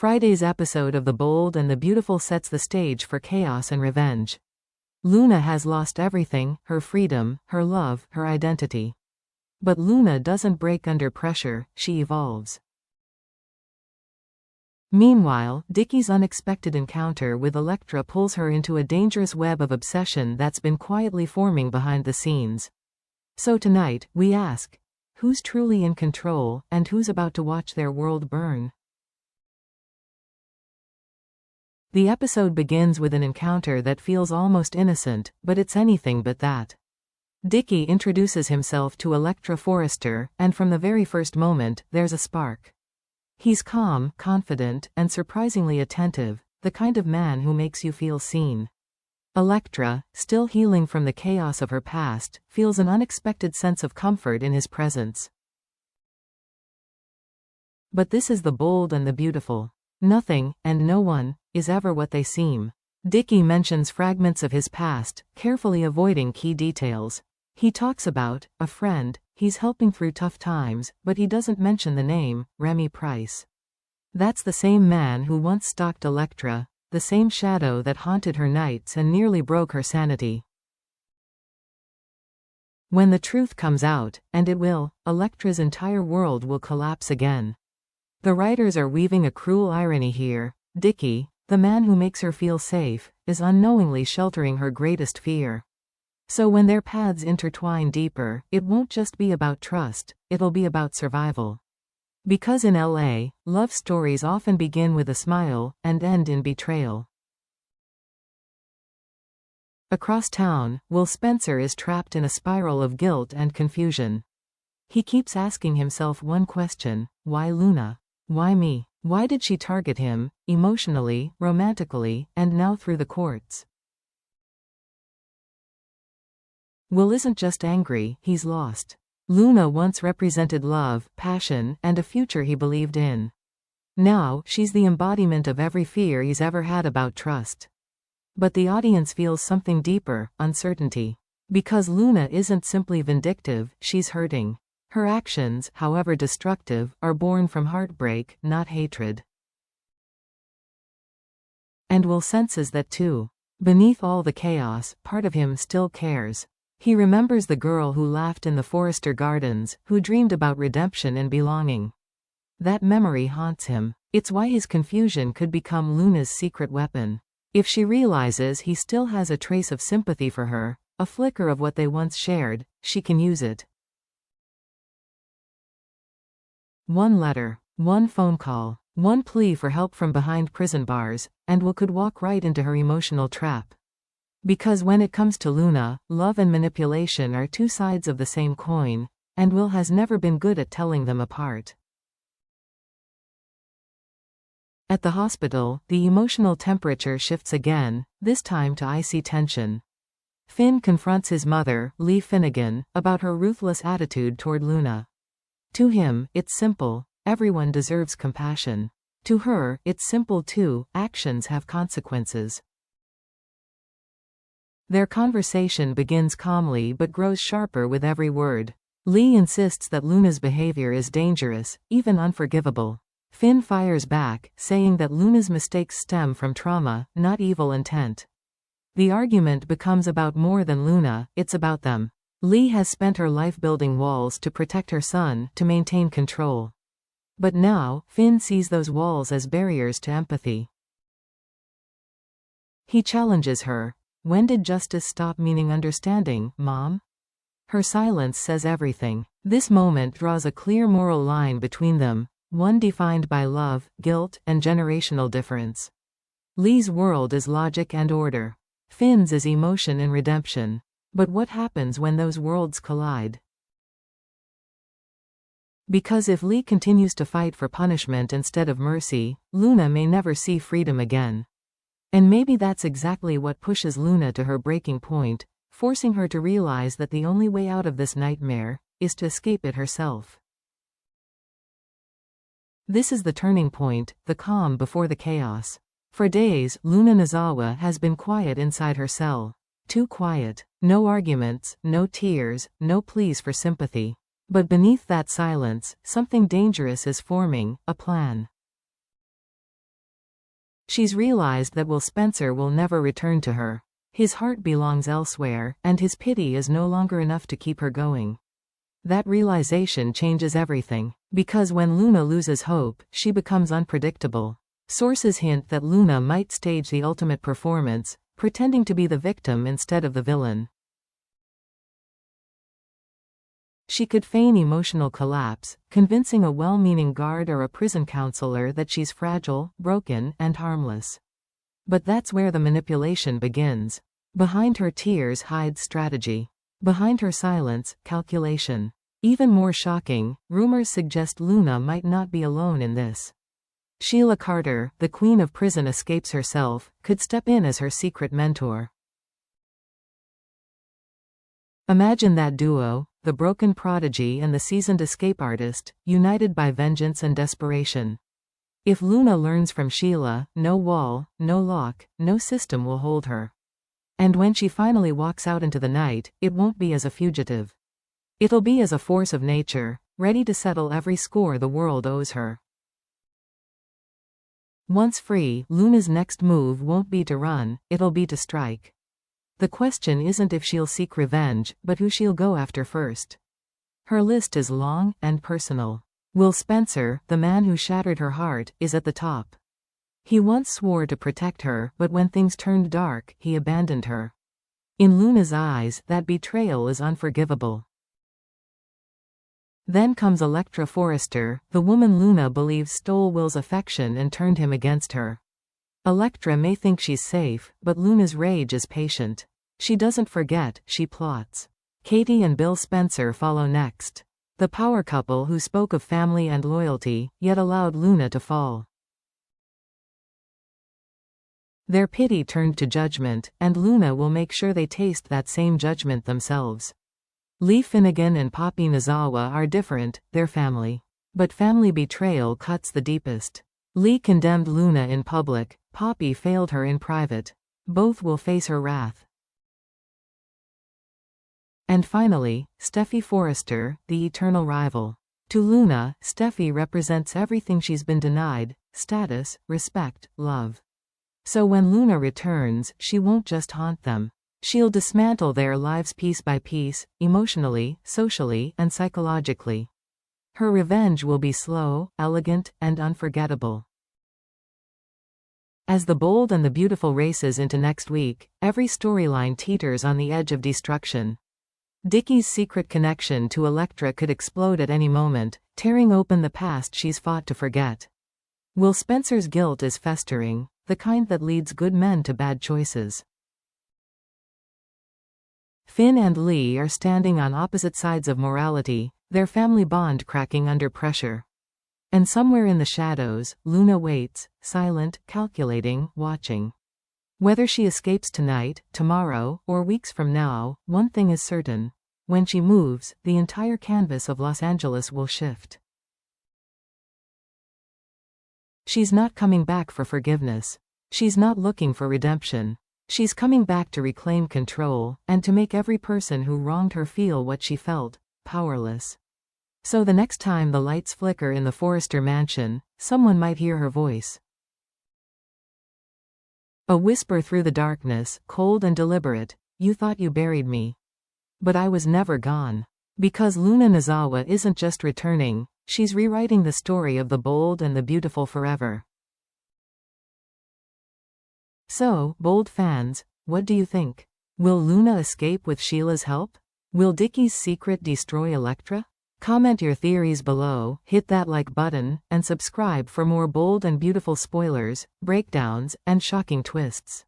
Friday's episode of The Bold and the Beautiful sets the stage for chaos and revenge. Luna has lost everything: her freedom, her love, her identity. But Luna doesn't break under pressure, she evolves. Meanwhile, Dickie's unexpected encounter with Elektra pulls her into a dangerous web of obsession that's been quietly forming behind the scenes. So tonight, we ask, who's truly in control, and who's about to watch their world burn? The episode begins with an encounter that feels almost innocent, but it's anything but that. Dickie introduces himself to Elektra Forrester, and from the very first moment, there's a spark. He's calm, confident, and surprisingly attentive, the kind of man who makes you feel seen. Elektra, still healing from the chaos of her past, feels an unexpected sense of comfort in his presence. But this is The Bold and the Beautiful. Nothing, and no one, is ever what they seem. Dickie mentions fragments of his past, carefully avoiding key details. He talks about a friend he's helping through tough times, but he doesn't mention the name, Remy Price. That's the same man who once stalked Elektra, the same shadow that haunted her nights and nearly broke her sanity. When the truth comes out, and it will, Elektra's entire world will collapse again. The writers are weaving a cruel irony here. Dickie, the man who makes her feel safe, is unknowingly sheltering her greatest fear. So when their paths intertwine deeper, it won't just be about trust, it'll be about survival. Because in LA, love stories often begin with a smile, and end in betrayal. Across town, Will Spencer is trapped in a spiral of guilt and confusion. He keeps asking himself one question: why Luna? Why me? Why did she target him, emotionally, romantically, and now through the courts? Will isn't just angry, he's lost. Luna once represented love, passion, and a future he believed in. Now, she's the embodiment of every fear he's ever had about trust. But the audience feels something deeper: uncertainty. Because Luna isn't simply vindictive, she's hurting. Her actions, however destructive, are born from heartbreak, not hatred. And Will senses that too. Beneath all the chaos, part of him still cares. He remembers the girl who laughed in the Forrester Gardens, who dreamed about redemption and belonging. That memory haunts him. It's why his confusion could become Luna's secret weapon. If she realizes he still has a trace of sympathy for her, a flicker of what they once shared, she can use it. One letter, one phone call, one plea for help from behind prison bars, and Will could walk right into her emotional trap. Because when it comes to Luna, love and manipulation are two sides of the same coin, and Will has never been good at telling them apart. At the hospital, the emotional temperature shifts again, this time to icy tension. Finn confronts his mother, Lee Finnegan, about her ruthless attitude toward Luna. To him, it's simple: everyone deserves compassion. To her, it's simple too: actions have consequences. Their conversation begins calmly but grows sharper with every word. Lee insists that Luna's behavior is dangerous, even unforgivable. Finn fires back, saying that Luna's mistakes stem from trauma, not evil intent. The argument becomes about more than Luna, it's about them. Lee has spent her life building walls to protect her son, to maintain control. But now, Finn sees those walls as barriers to empathy. He challenges her. When did justice stop meaning understanding, Mom? Her silence says everything. This moment draws a clear moral line between them, one defined by love, guilt, and generational difference. Lee's world is logic and order. Finn's is emotion and redemption. But what happens when those worlds collide? Because if Lee continues to fight for punishment instead of mercy, Luna may never see freedom again. And maybe that's exactly what pushes Luna to her breaking point, forcing her to realize that the only way out of this nightmare is to escape it herself. This is the turning point, the calm before the chaos. For days, Luna Nozawa has been quiet inside her cell. Too quiet. No arguments, no tears, no pleas for sympathy. But beneath that silence, something dangerous is forming: a plan. She's realized that Will Spencer will never return to her. His heart belongs elsewhere, and his pity is no longer enough to keep her going. That realization changes everything, because when Luna loses hope, she becomes unpredictable. Sources hint that Luna might stage the ultimate performance, pretending to be the victim instead of the villain. She could feign emotional collapse, convincing a well-meaning guard or a prison counselor that she's fragile, broken, and harmless. But that's where the manipulation begins. Behind her tears hides strategy. Behind her silence, calculation. Even more shocking, rumors suggest Luna might not be alone in this. Sheila Carter, the queen of prison escapes herself, could step in as her secret mentor. Imagine that duo, the broken prodigy and the seasoned escape artist, united by vengeance and desperation. If Luna learns from Sheila, no wall, no lock, no system will hold her. And when she finally walks out into the night, it won't be as a fugitive. It'll be as a force of nature, ready to settle every score the world owes her. Once free, Luna's next move won't be to run, it'll be to strike. The question isn't if she'll seek revenge, but who she'll go after first. Her list is long and personal. Will Spencer, the man who shattered her heart, is at the top. He once swore to protect her, but when things turned dark, he abandoned her. In Luna's eyes, that betrayal is unforgivable. Then comes Elektra Forrester, the woman Luna believes stole Will's affection and turned him against her. Elektra may think she's safe, but Luna's rage is patient. She doesn't forget, she plots. Katie and Bill Spencer follow next. The power couple who spoke of family and loyalty, yet allowed Luna to fall. Their pity turned to judgment, and Luna will make sure they taste that same judgment themselves. Lee Finnegan and Poppy Nozawa are different, they're family. But family betrayal cuts the deepest. Lee condemned Luna in public, Poppy failed her in private. Both will face her wrath. And finally, Steffi Forrester, the eternal rival. To Luna, Steffi represents everything she's been denied: status, respect, love. So when Luna returns, she won't just haunt them. She'll dismantle their lives piece by piece, emotionally, socially, and psychologically. Her revenge will be slow, elegant, and unforgettable. As The Bold and the Beautiful races into next week, every storyline teeters on the edge of destruction. Dickie's secret connection to Elektra could explode at any moment, tearing open the past she's fought to forget. Will Spencer's guilt is festering, the kind that leads good men to bad choices. Finn and Lee are standing on opposite sides of morality, their family bond cracking under pressure. And somewhere in the shadows, Luna waits, silent, calculating, watching. Whether she escapes tonight, tomorrow, or weeks from now, one thing is certain. When she moves, the entire canvas of Los Angeles will shift. She's not coming back for forgiveness. She's not looking for redemption. She's coming back to reclaim control, and to make every person who wronged her feel what she felt: powerless. So the next time the lights flicker in the Forrester mansion, someone might hear her voice. A whisper through the darkness, cold and deliberate: "You thought you buried me. But I was never gone." Because Luna Nozawa isn't just returning, she's rewriting the story of the bold and the beautiful forever. So, Bold fans, what do you think? Will Luna escape with Sheila's help? Will Dickie's secret destroy Elektra? Comment your theories below, hit that like button, and subscribe for more bold and beautiful spoilers, breakdowns, and shocking twists.